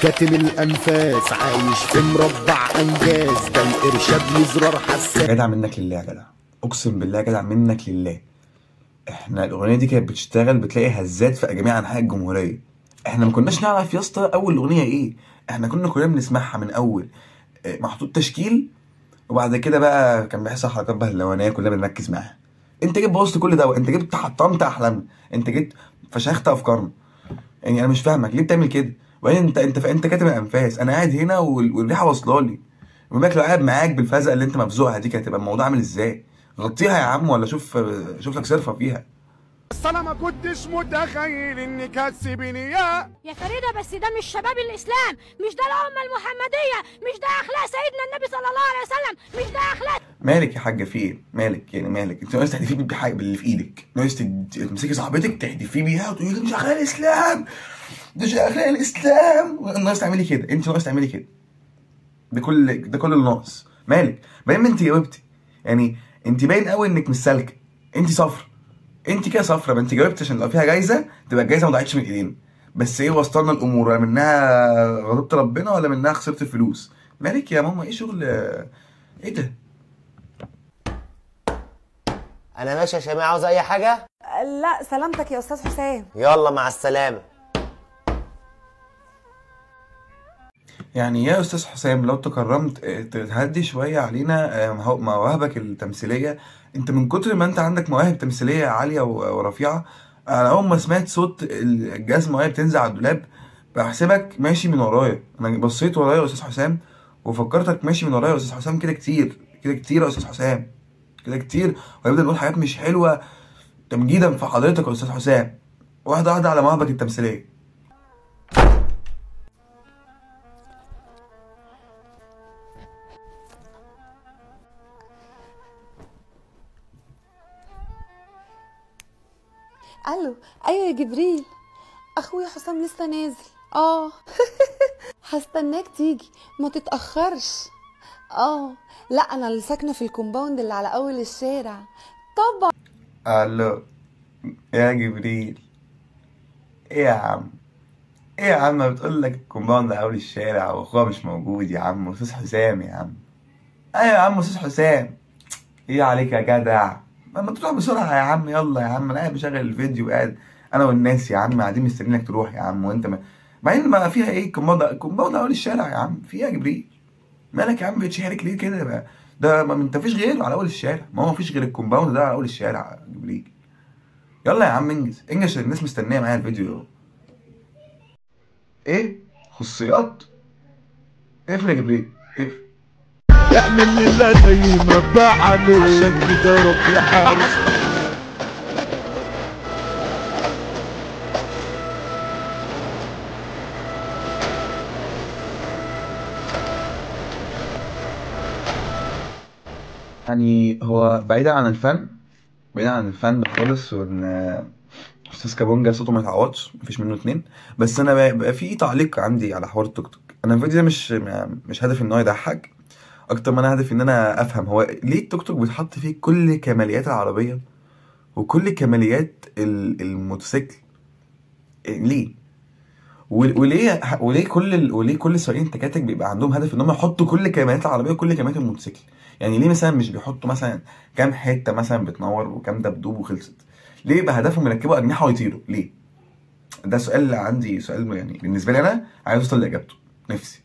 كاتم الانفاس عايش في مربع انجاز، ده الارشاد لزرار حساس. جدع منك لله يا جدع، اقسم بالله جدع منك لله. احنا الاغنيه دي كانت بتشتغل بتلاقي هزات في جميع انحاء الجمهوريه. احنا ما كناش نعرف يا اسطى اول اغنيه ايه، احنا كنا بنسمعها من اول محطوط تشكيل، وبعد كده بقى كان بيحصل حركات بهلوانيه كلنا بنركز معاها. انت جيت بوظت كل ده، انت جيت حطمت احلامنا، انت جيت فشخت افكارنا. يعني انا مش فاهمك ليه بتعمل كده. وبعدين انت كاتم الانفاس، انا قاعد هنا والريحه واصله لي. بما لو قاعد معاك بالفزقه اللي انت مفزوقها دي كانت هتبقى الموضوع عامل ازاي؟ غطيها يا عم، ولا شوف لك صرفه فيها. بس انا ما كنتش متخيل انك هتسيبيني يا فريدة، بس ده مش شباب الاسلام، مش ده الامه المحمديه، مش ده اخلاق سيدنا النبي صلى الله عليه وسلم، مش ده اخلاق. مالك يا حاجه في ايه؟ مالك يعني مالك؟ انت ناقص تحدفيه بحاجه باللي في ايدك، ناقص تمسكي صاحبتك تحدفيه بيها وتقولي مش اخلاق الاسلام، ده مش اخلاق الاسلام، ناقص تعملي كده، انت ناقص تعملي كده. ده كل اللي ناقص. مالك؟ باين ما انت جاوبتي، يعني انت باين قوي انك مش سالكه، انت صفرة، انت كده صفرة. ما انت جاوبت عشان لو فيها جايزه تبقى الجايزه ما ضاعتش من ايدينا. بس ايه وسطنا الامور، ولا منها غضبت ربنا ولا منها خسرت الفلوس. مالك يا ماما؟ ايه شغل ايه ده؟ انا ماشي يا شيماء، عاوز اي حاجه؟ لا سلامتك يا استاذ حسام. يلا مع السلامه. يعني يا استاذ حسام لو تكرمت تهدي شويه علينا مواهبك التمثيليه. انت من كتر ما انت عندك مواهب تمثيليه عاليه ورفيعه، انا اول ما سمعت صوت الجزمه وهي بتنزل على الدولاب بحسبك ماشي من ورايا. انا بصيت ورايا يا استاذ حسام وفكرتك ماشي من ورايا يا استاذ حسام. كده كتير، كده كتير يا استاذ حسام، كده كتير. وهيبدا نقول حاجات مش حلوه تمجيدا في حضرتك يا استاذ حسام. واحده واحده على مواهبك التمثيليه. الو، ايوه يا جبريل، اخويا حسام لسه نازل. هستناك تيجي، ما تتاخرش. لا انا اللي ساكنه في الكومباوند اللي على اول الشارع طبعا. الو يا جبريل، ايه يا عم؟ ايه يا عم بتقول لك الكومباوند على اول الشارع واخوها مش موجود يا عم؟ استاذ حسام يا عم. ايوه يا عم استاذ حسام. ايه عليك يا جدع؟ ما تروح بسرعه يا عم، يلا يا عم. انا قاعد بشغل الفيديو، قاعد انا والناس يا عم قاعدين مستنيينك تروح يا عم. وانت بعدين ما فيها ايه؟ كومباوند اول الشارع يا عم، في ايه يا جبريل؟ مالك يا عم بتشارك ليه كده بقى؟ ده ما انت فيش غيره على اول الشارع، ما هو فيش غير الكومباوند ده على اول الشارع يا جبريل. يلا يا عم انجز انجز، الناس مستنيه معايا الفيديو. ايه خصوصيات؟ اقفل يا جبريل اقفل. اعمل لله زي ما بعمل، عشان كده ربي حارس. يعني هو بعيدا عن الفن خالص، وان استاذ كابونجا صوته ما يتعوضش، مفيش منه اتنين. بس انا بقى في تعليق عندي على حوار التوك توك. انا الفيديو ده مش هدفي ان هو يضحك اكتر ما انا هدفي ان انا افهم هو ليه التوك توك بيتحط فيه كل كماليات العربيه وكل كماليات الموتوسيكل. ليه؟ وليه كل سواقين التكاتك بيبقى عندهم هدف ان هم يحطوا كل كماليات العربيه وكل كماليات الموتوسيكل؟ يعني ليه مثلا مش بيحطوا مثلا كام حته مثلا بتنور وكام دبدوب وخلصت؟ ليه يبقى هدفهم يركبوا اجنحه ويطيروا؟ ليه؟ ده سؤال عندي، سؤال يعني بالنسبه لي انا عايز اوصل لاجابته نفسي.